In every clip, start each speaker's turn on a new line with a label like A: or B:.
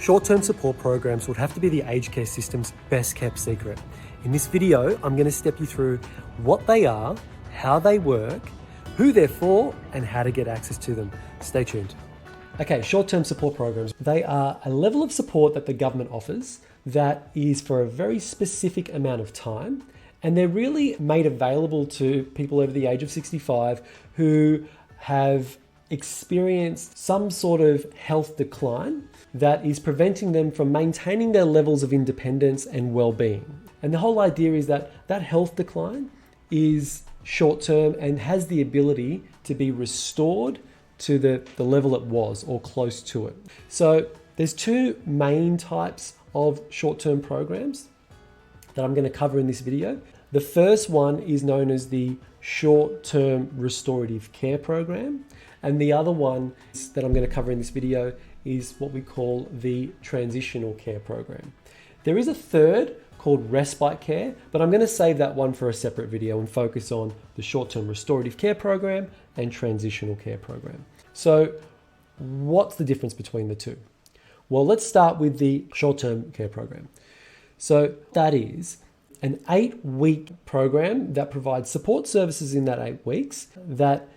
A: Short-term support programs would have to be the aged care system's best kept secret. In this video, I'm going to step you through what they are, how they work, who they're for, and how to get access to them. Stay tuned. Okay, short-term support programs. They are a level of support that the government offers that is for a very specific amount of time, and they're really made available to people over the age of 65 who have experienced some sort of health decline that is preventing them from maintaining their levels of independence and well-being. And the whole idea is that that health decline is short-term and has the ability to be restored to the level it was or close to it. So there's two main types of short-term programs that I'm going to cover in this video. The first one is known as the short-term restorative care program. And the other one that I'm going to cover in this video is what we call the transitional care program. There is a third called respite care, but I'm going to save that one for a separate video and focus on the short-term restorative care program and transitional care program. So what's the difference between the two? Well, let's start with the short-term care program. So that is an 8-week program that provides support services in that 8 weeks that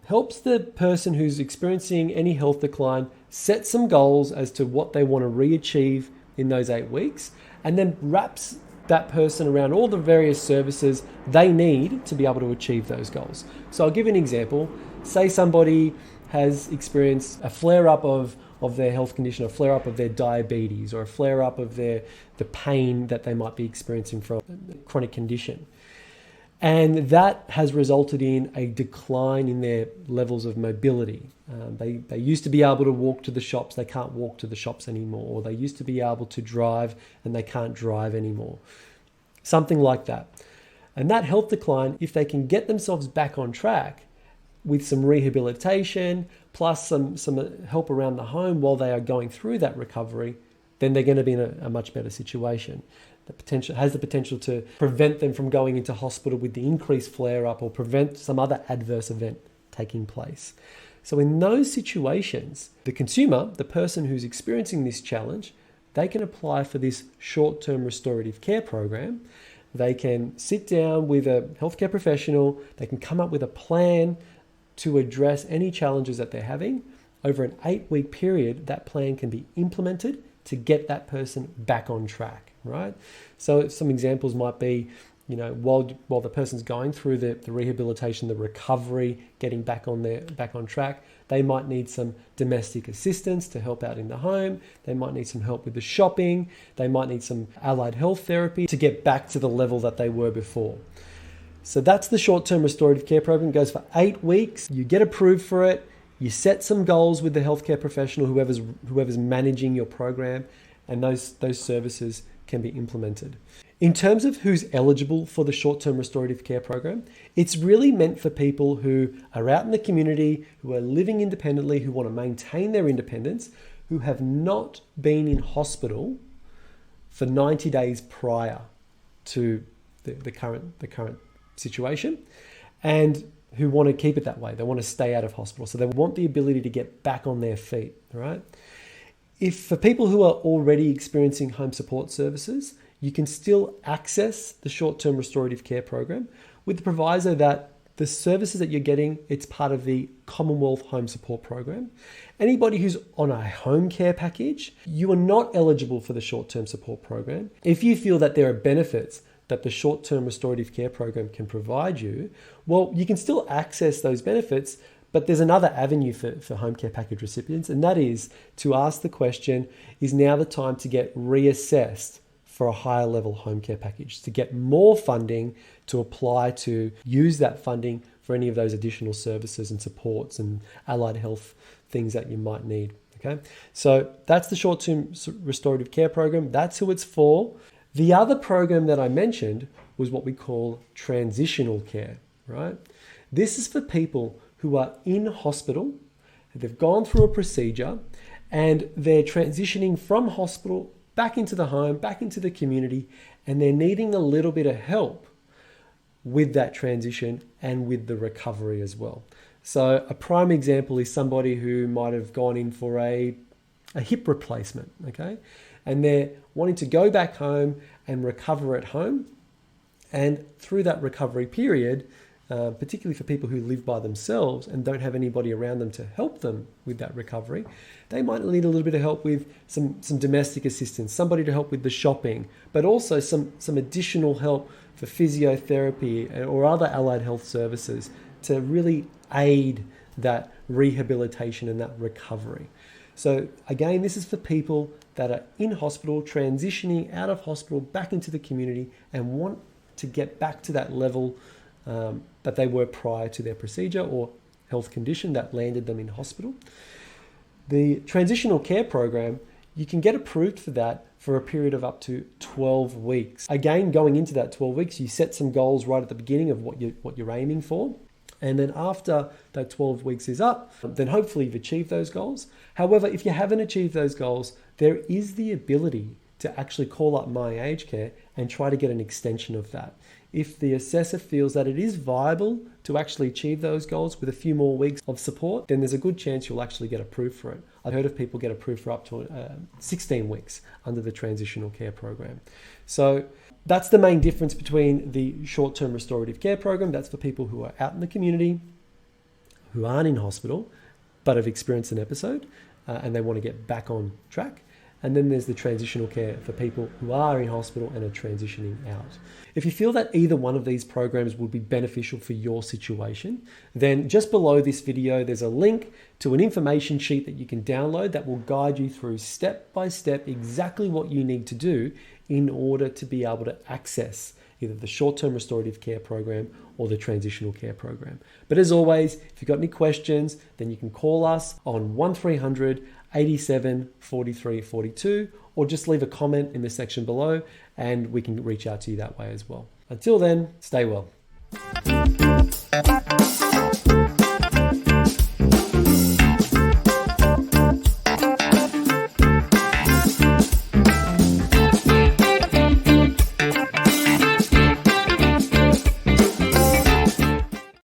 A: helps the person who's experiencing any health decline set some goals as to what they want to re-achieve in those 8 weeks, and then wraps that person around all the various services they need to be able to achieve those goals. So I'll give you an example. Say somebody has experienced a flare-up of their health condition, a flare-up of their diabetes, or a flare-up of the pain that they might be experiencing from a chronic condition. And that has resulted in a decline in their levels of mobility. They used to be able to walk to the shops, they can't walk to the shops anymore. Or they used to be able to drive and they can't drive anymore. Something like that. And that health decline, if they can get themselves back on track with some rehabilitation, plus some help around the home while they are going through that recovery, then they're going to be in a much better situation. Has the potential to prevent them from going into hospital with the increased flare-up or prevent some other adverse event taking place. So in those situations, the consumer, the person who's experiencing this challenge, they can apply for this short-term restorative care program. They can sit down with a healthcare professional, they can come up with a plan to address any challenges that they're having. Over an 8-week period, that plan can be implemented to get that person back on track, right? So some examples might be, while the person's going through the rehabilitation, the recovery, getting back on track, they might need some domestic assistance to help out in the home. They might need some help with the shopping. They might need some allied health therapy to get back to the level that they were before. So that's the short-term restorative care program. It goes for 8 weeks. You get approved for it. You set some goals with the healthcare professional, whoever's managing your program, and those services can be implemented. In terms of who's eligible for the short-term restorative care program, it's really meant for people who are out in the community, who are living independently, who want to maintain their independence, who have not been in hospital for 90 days prior to the current situation, and who want to keep it that way. They want to stay out of hospital. So they want the ability to get back on their feet, right? If for people who are already experiencing home support services, you can still access the short-term restorative care program with the proviso that the services that you're getting, it's part of the Commonwealth Home Support Program. Anybody who's on a home care package, you are not eligible for the short-term support program. If you feel that there are benefits that the short-term restorative care program can provide you, well, you can still access those benefits, but there's another avenue for home care package recipients, and that is to ask the question, is now the time to get reassessed for a higher level home care package, to get more funding to apply to use that funding for any of those additional services and supports and allied health things that you might need, okay? So that's the short-term restorative care program. That's who it's for. The other program that I mentioned was what we call transitional care, right? This is for people who are in hospital, they've gone through a procedure, and they're transitioning from hospital back into the home, back into the community, and they're needing a little bit of help with that transition and with the recovery as well. So a prime example is somebody who might have gone in for a a hip replacement, okay? And they're wanting to go back home and recover at home. And through that recovery period, particularly for people who live by themselves and don't have anybody around them to help them with that recovery, they might need a little bit of help with some domestic assistance, somebody to help with the shopping, but also some additional help for physiotherapy or other allied health services to really aid that rehabilitation and that recovery. So again, this is for people that are in hospital, transitioning out of hospital back into the community and want to get back to that level that they were prior to their procedure or health condition that landed them in hospital. The transitional care program, you can get approved for that for a period of up to 12 weeks. Again, going into that 12 weeks, you set some goals right at the beginning of what you're aiming for. And then after that 12 weeks is up, then hopefully you've achieved those goals. However, if you haven't achieved those goals, there is the ability to actually call up My Aged Care and try to get an extension of that. If the assessor feels that it is viable to actually achieve those goals with a few more weeks of support, then there's a good chance you'll actually get approved for it. I've heard of people get approved for up to 16 weeks under the transitional care program. So that's the main difference between the short-term restorative care program. That's for people who are out in the community, who aren't in hospital, but have experienced an episode and they want to get back on track. And then there's the transitional care for people who are in hospital and are transitioning out. If you feel that either one of these programs would be beneficial for your situation, then just below this video, there's a link to an information sheet that you can download that will guide you through step by step exactly what you need to do in order to be able to access either the short-term restorative care program or the transitional care program. But as always, if you've got any questions, then you can call us on 1300 87 43 42, or just leave a comment in the section below and we can reach out to you that way as well. Until then, stay well.